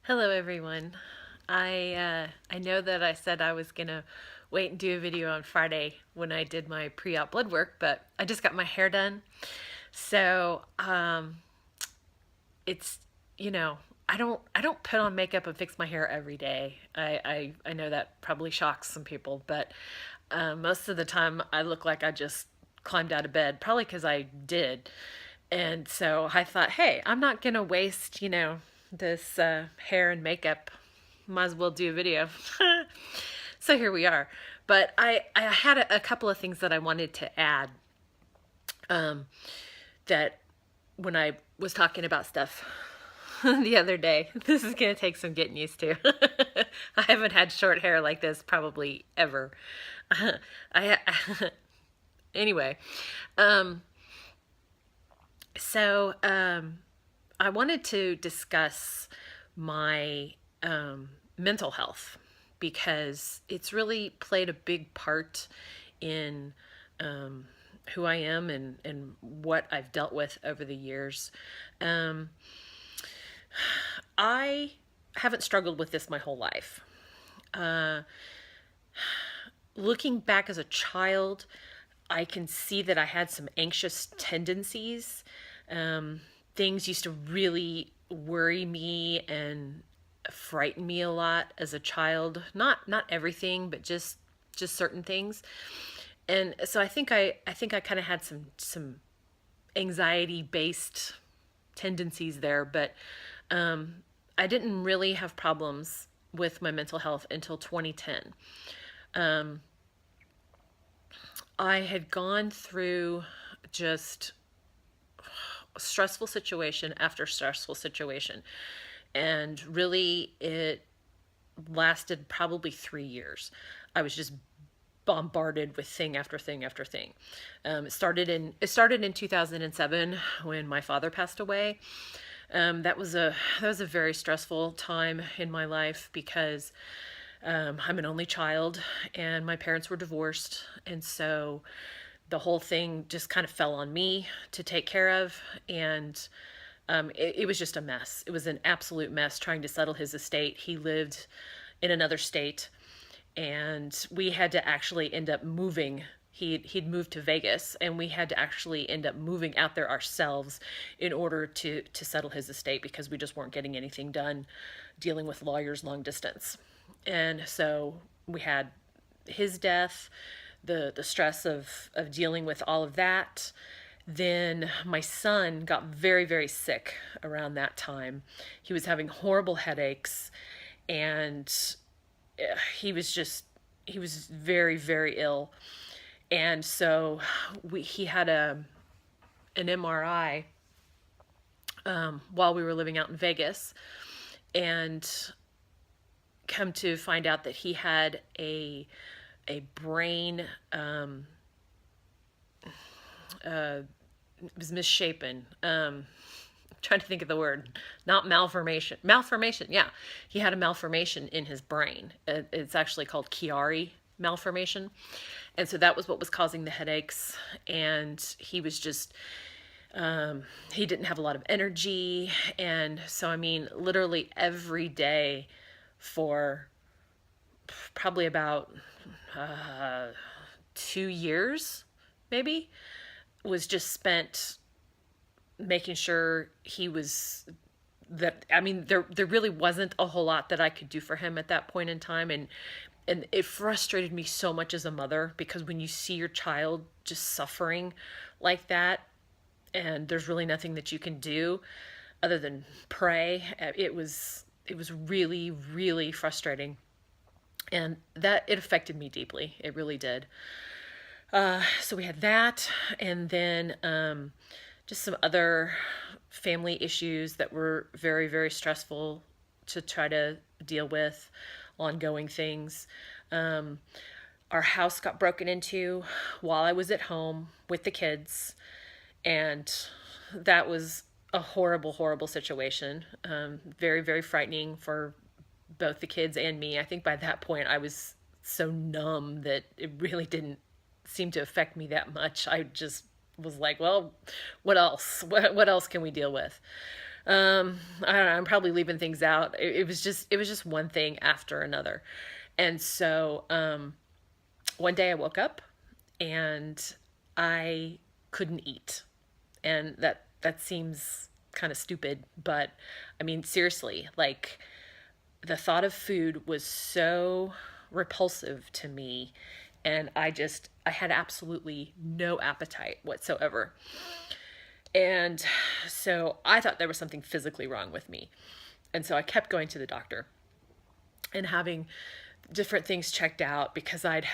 Hello everyone. I know that I said I was gonna wait and do a video on Friday when I did my pre-op blood work, but I just got my hair done. So it's you know I don't put on makeup and fix my hair every day. I know that probably shocks some people, but most of the time I look like I just climbed out of bed, probably because I did. And so I thought, hey, I'm not gonna waste this hair and makeup. Might as well do a video. So here we are. But I had a couple of things that I wanted to add, that when I was talking about stuff the other day. This is going to take some getting used to. I haven't had short hair like this probably ever. I Anyway, um, so I wanted to discuss my mental health because it's really played a big part in who I am and what I've dealt with over the years. Um, I haven't struggled with this my whole life. Uh, Looking back as a child, I can see that I had some anxious tendencies. Um, Things used to really worry me and frighten me a lot as a child. Not everything, but just certain things. And so I think I kind of had some anxiety based tendencies there, but I didn't really have problems with my mental health until 2010. Um, I had gone through just stressful situation after stressful situation, and really it lasted probably 3 years. I was just bombarded with thing after thing after thing. It started in 2007 when my father passed away. That was a very stressful time in my life because I'm an only child and my parents were divorced, and so the whole thing just kind of fell on me to take care of, and it was just a mess. It was an absolute mess trying to settle his estate. He lived in another state, and we had to actually end up moving. He'd moved to Vegas, and we had to actually end up moving out there ourselves in order to settle his estate because we just weren't getting anything done dealing with lawyers long distance. And so we had his death, the stress of dealing with all of that. Then my son got very, very sick around that time. He was having horrible headaches, and he was very, very ill. And so he had an MRI while we were living out in Vegas, and come to find out that he had a brain, it was misshapen. Trying to think of the word, not malformation. Malformation, yeah. He had a malformation in his brain. It's actually called Chiari malformation. And so that was what was causing the headaches. And he was just, he didn't have a lot of energy. And so, I mean, literally every day for probably about 2 years, maybe, was just spent making sure he was that I mean there really wasn't a whole lot that I could do for him at that point in time, and it frustrated me so much as a mother because when you see your child just suffering like that and there's really nothing that you can do other than pray, it was really, really frustrating, and that it affected me deeply. It really did. So we had that, and then just some other family issues that were very, very stressful to try to deal with, ongoing things. Um, our house got broken into while I was at home with the kids, and that was a horrible, horrible situation. Very, very frightening for both the kids and me. I think by that point I was so numb that it really didn't seem to affect me that much. I just was like, well, what else? What else can we deal with? I don't know, I'm probably leaving things out. It was just one thing after another. And so one day I woke up and I couldn't eat. And that seems kind of stupid, but I mean seriously, like the thought of food was so repulsive to me, and I had absolutely no appetite whatsoever. And so I thought there was something physically wrong with me. And so I kept going to the doctor and having different things checked out because I'd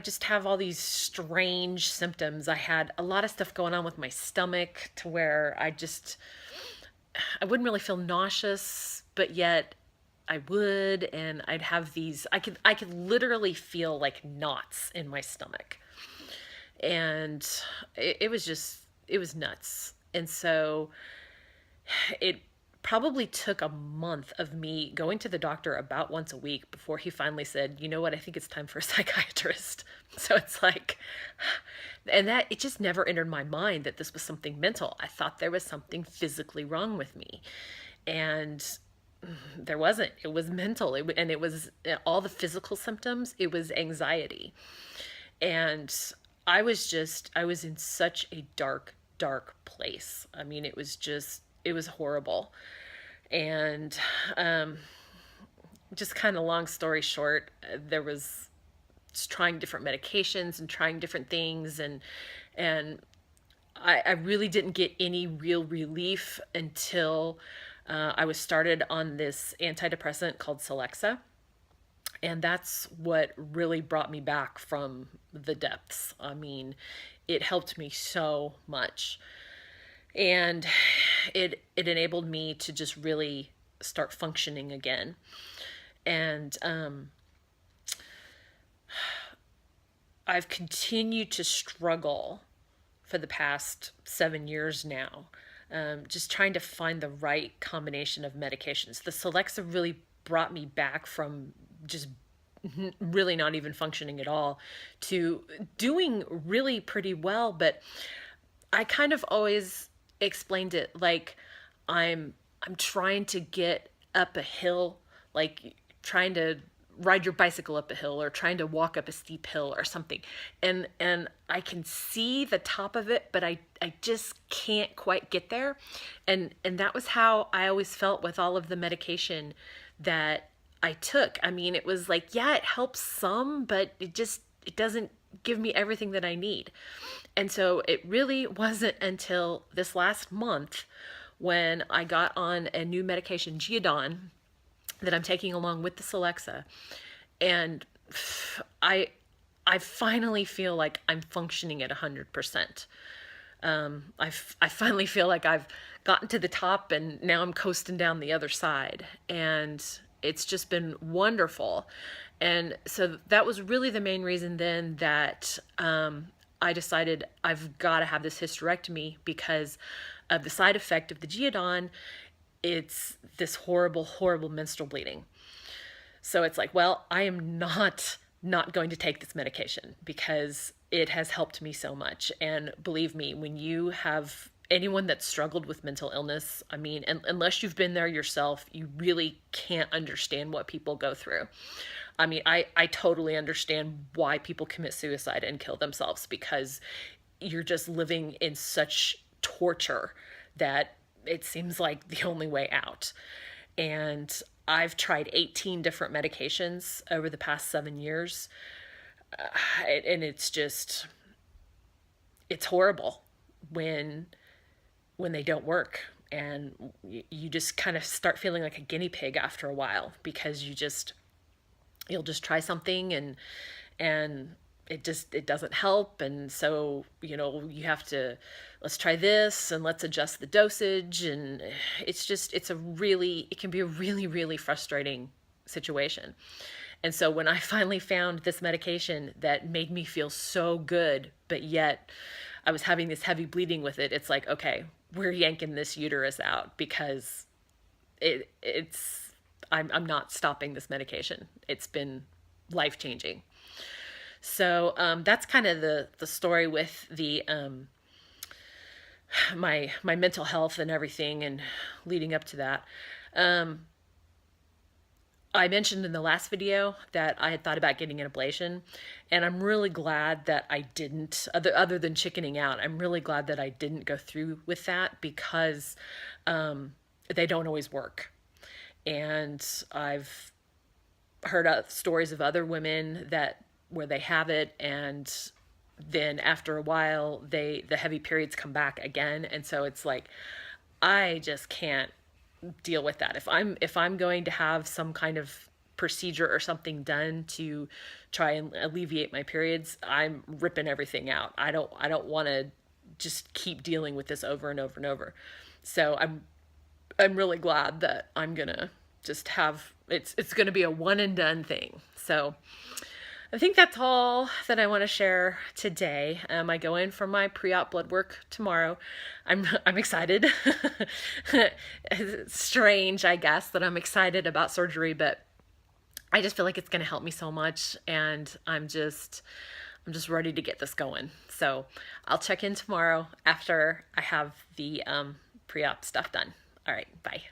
just have all these strange symptoms. I had a lot of stuff going on with my stomach to where I wouldn't really feel nauseous, but yet I would, and I'd have these I could literally feel like knots in my stomach. And it was just it was nuts. And so it probably took a month of me going to the doctor about once a week before he finally said, you know what, I think it's time for a psychiatrist. So it's like, and that it just never entered my mind that this was something mental. I thought there was something physically wrong with me. And there wasn't. It was mental. And it was all the physical symptoms. It was anxiety. And I was in such a dark, dark place. I mean, it was horrible. And just kind of long story short, there was just trying different medications and trying different things. And I really didn't get any real relief until I was started on this antidepressant called Celexa. And that's what really brought me back from the depths. I mean, it helped me so much. And it enabled me to just really start functioning again. And I've continued to struggle for the past 7 years now, just trying to find the right combination of medications. The Celexa really brought me back from just really not even functioning at all to doing really pretty well. But I kind of always explained it like I'm trying to get up a hill, like trying to ride your bicycle up a hill or trying to walk up a steep hill or something. And I can see the top of it, but I just can't quite get there. And that was how I always felt with all of the medication that I took. I mean, it was like, yeah, it helps some, but it doesn't give me everything that I need. And so it really wasn't until this last month when I got on a new medication, Geodon, that I'm taking along with the Celexa. And I I finally feel like I'm functioning at 100%. I finally feel like I've gotten to the top and now I'm coasting down the other side. And it's just been wonderful. And so that was really the main reason then that I decided I've got to have this hysterectomy because of the side effect of the Geodon. It's this horrible, horrible menstrual bleeding. So it's like, well, I am not going to take this medication because it has helped me so much. And believe me, when you have anyone that struggled with mental illness, I mean, unless you've been there yourself, you really can't understand what people go through. I mean, I totally understand why people commit suicide and kill themselves because you're just living in such torture that it seems like the only way out. And I've tried 18 different medications over the past 7 years. And it's horrible when they don't work. And you just kind of start feeling like a guinea pig after a while because you'll just try something and it doesn't help. And so, you have to, let's try this and let's adjust the dosage. And it can be a really, really frustrating situation. And so when I finally found this medication that made me feel so good, but yet I was having this heavy bleeding with it, it's like, okay, we're yanking this uterus out because I'm not stopping this medication. It's been life-changing. So that's kind of the story with my mental health and everything, and leading up to that. Um, I mentioned in the last video that I had thought about getting an ablation, and I'm really glad that I didn't, other than chickening out, I'm really glad that I didn't go through with that, because they don't always work. And I've heard stories of other women that where they have it, and then after a while the heavy periods come back again, and so it's like I just can't deal with that. If I'm going to have some kind of procedure or something done to try and alleviate my periods, I'm ripping everything out. I don't want to just keep dealing with this over and over and over. So I'm really glad that I'm gonna just have it's gonna be a one and done thing. So I think that's all that I want to share today. I go in for my pre-op blood work tomorrow. I'm excited. It's strange, I guess, that I'm excited about surgery, but I just feel like it's going to help me so much, and I'm just ready to get this going. So I'll check in tomorrow after I have the pre-op stuff done. All right, bye.